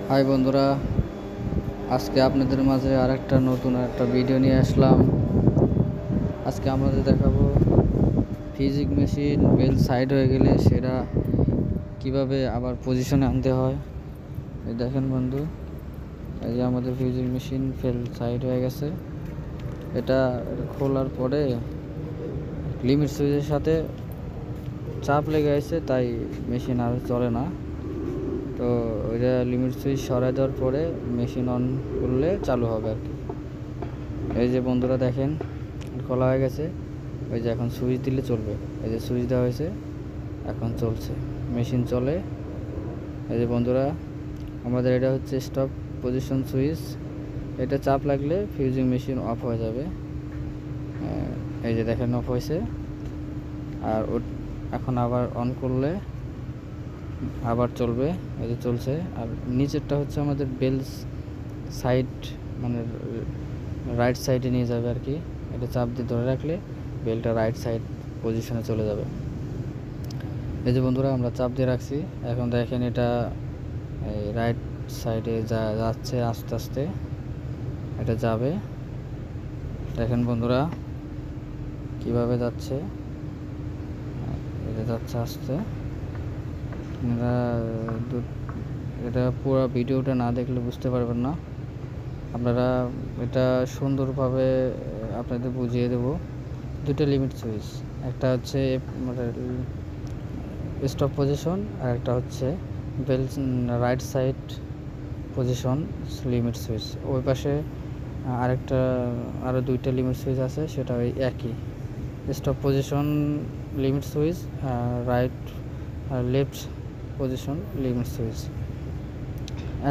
High বন্ধুরা, আজকে আপনাদের মাঝে আরেকটা নতুন একটা ভিডিও নিয়ে আসলাম। আজকে আমাদের দেখাবো ফিজিক মেশিন বেল সাইড হয়ে গেলে সেটা কিভাবে আবার পজিশনে আনতে হয়। এই দেখেন বন্ধু, এই যে আমাদের ফিজিক মেশিন ফেল সাইড হয়ে গেছে। এটা খোলার পরে লিমিট সুইচের সাথে চাপ লেগে আছে, তাই মেশিন আর চলে না। তো ওইটা লিমিট সুইচ সরাই দেওয়ার পরে মেশিন অন করলে চালু হবে আর কি। এই যে বন্ধুরা দেখেন, খোলা হয়ে গেছে। ওই যে এখন সুইচ দিলে চলবে। এই যে সুইচ দেওয়া হয়েছে, এখন চলছে, মেশিন চলে। এই যে বন্ধুরা, আমাদের এটা হচ্ছে স্টপ পজিশন সুইচ। এটা চাপ লাগলে ফিউজিং মেশিন অফ হয়ে যাবে। এই যে দেখেন অফ হয়েছে। আর এখন আবার অন করলে আবার চলবে। এই যে চলছে। আর নিচেরটা হচ্ছে আমাদের বেল সাইড, মানে রাইট সাইডে নিয়ে যাবে আর কি। এটা চাপ দিয়ে ধরে রাখলে বেলটা রাইট সাইড পজিশনে চলে যাবে। এই যে বন্ধুরা, আমরা চাপ দিয়ে রাখছি। এখন দেখেন এটা এই রাইট সাইডে যাচ্ছে আস্তে আস্তে। এটা যাবে, দেখেন বন্ধুরা কিভাবে যাচ্ছে। এটা যাচ্ছে আস্তে। এটা পুরো ভিডিওটা না দেখলে বুঝতে পারবেন না। আপনারা এটা সুন্দরভাবে আপনাদের বুঝিয়ে দেব। দুটো লিমিট সুইচ, একটা হচ্ছে স্টপ পজিশন, আর একটা হচ্ছে bell right side position limit switch. ওই পাশে আরও দুইটা লিমিট সুইচ আছে, সেটা ওই একই stop position limit switch, right আর লেফট পজিশন লিমিট সুইচ।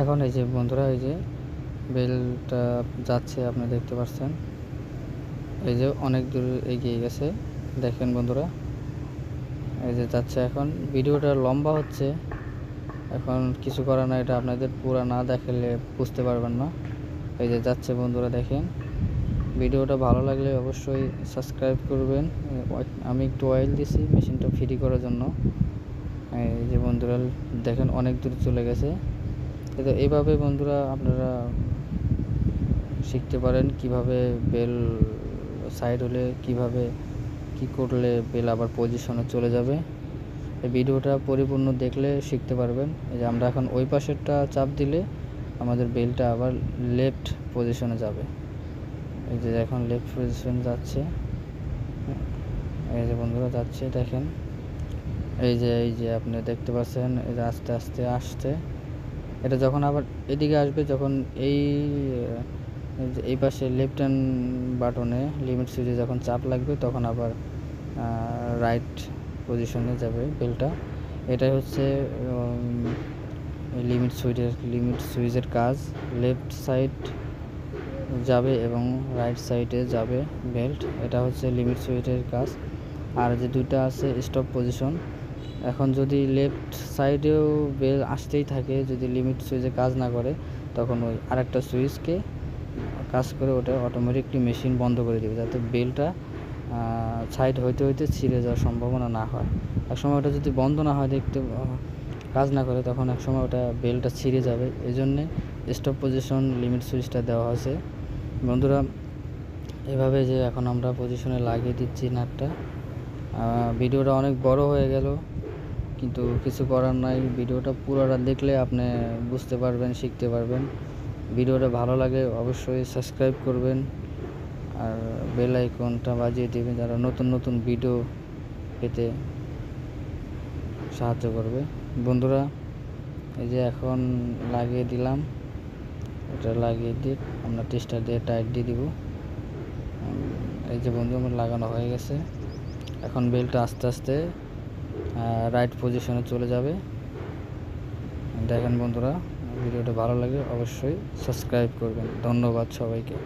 এখন এই যে বন্ধুরা, এই যে বেলটা যাচ্ছে, আপনি দেখতে পাচ্ছেন। এই যে অনেক দূর এগিয়ে গেছে, দেখেন বন্ধুরা। এই যে যাচ্ছে। এখন ভিডিওটা লম্বা হচ্ছে, এখন কিছু করার না, এটা আপনাদের পুরো না দেখালে বুঝতে পারবেন না। এই যে যাচ্ছে বন্ধুরা, দেখেন। ভিডিওটা ভালো লাগলে অবশ্যই সাবস্ক্রাইব করবেন। আমি একটু অয়েল দিছি মেশিনটা ফ্রি করার জন্য। এই যে বন্ধুরা দেখেন, অনেক দূর চলে গেছে। তো এইভাবে বন্ধুরা আপনারা শিখতে পারেন কিভাবে বেল সাইড হলে কিভাবে কি করলে বেল আবার পজিশনে চলে যাবে। এই ভিডিওটা পরিপূর্ণ দেখলে শিখতে পারবেন। এই যে আমরা এখন ওই পাশেরটা চাপ দিলে আমাদের বেলটা আবার লেফট পজিশনে যাবে। এই যে এখন লেফট পজিশন যাচ্ছে। এই যে বন্ধুরা যাচ্ছে, দেখেন। এই যে আপনি দেখতে পাচ্ছেন, এই যে আস্তে আস্তে আসছে। এটা যখন আবার এদিকে আসবে, যখন এই পাশে লেফট হ্যান্ড বাটনে লিমিট সুইচে যখন চাপ লাগবে, তখন আবার রাইট পজিশনে যাবে বেলটা। এটাই হচ্ছে লিমিট সুইচের কাজ। লেফট সাইড যাবে এবং রাইট সাইডে যাবে বেল্ট। এটা হচ্ছে লিমিট সুইচের কাজ। আর যে দুইটা আছে স্টপ পজিশন, এখন যদি লেফট সাইডেও বেল আসতেই থাকে, যদি লিমিট সুইচে কাজ না করে, তখন ওই আরেকটা সুইচকে কাজ করে ওটা অটোমেটিকলি মেশিন বন্ধ করে দেবে, যাতে বেলটা সাইড হইতে হইতে ছিঁড়ে যাওয়ার সম্ভাবনা না হয়। একসময় ওটা যদি বন্ধ না হয়, কাজ না করে, তখন একসময় ওটা বেলটা ছিঁড়ে যাবে। এই জন্যে স্টপ পজিশন লিমিট সুইচটা দেওয়া হয়েছে বন্ধুরা। এভাবে যে এখন আমরা পজিশনে লাগিয়ে দিচ্ছি নাটটা। ভিডিওটা অনেক বড় হয়ে গেল, কিন্তু কিছু করার নাই। ভিডিওটা পুরোটা দেখলে আপনি বুঝতে পারবেন, শিখতে পারবেন। ভিডিওটা ভালো লাগে অবশ্যই সাবস্ক্রাইব করবেন, আর বেল আইকনটা বাজিয়ে দেবেন, যারা নতুন নতুন ভিডিও পেতে সাহায্য করবে বন্ধুরা। এই যে এখন লাগিয়ে দিলাম। এটা লাগিয়ে দিয়ে আমরা টেস্টার দিয়ে টাইট দিয়ে দিব। এই যে বন্ধু, আমার লাগানো হয়ে গেছে। এখন বেলটা আস্তে আস্তে রাইট পজিশনে চলে যাবে। দেখেন বন্ধুরা, ভিডিওটা ভালো লাগে অবশ্যই সাবস্ক্রাইব করবেন। ধন্যবাদ সবাইকে।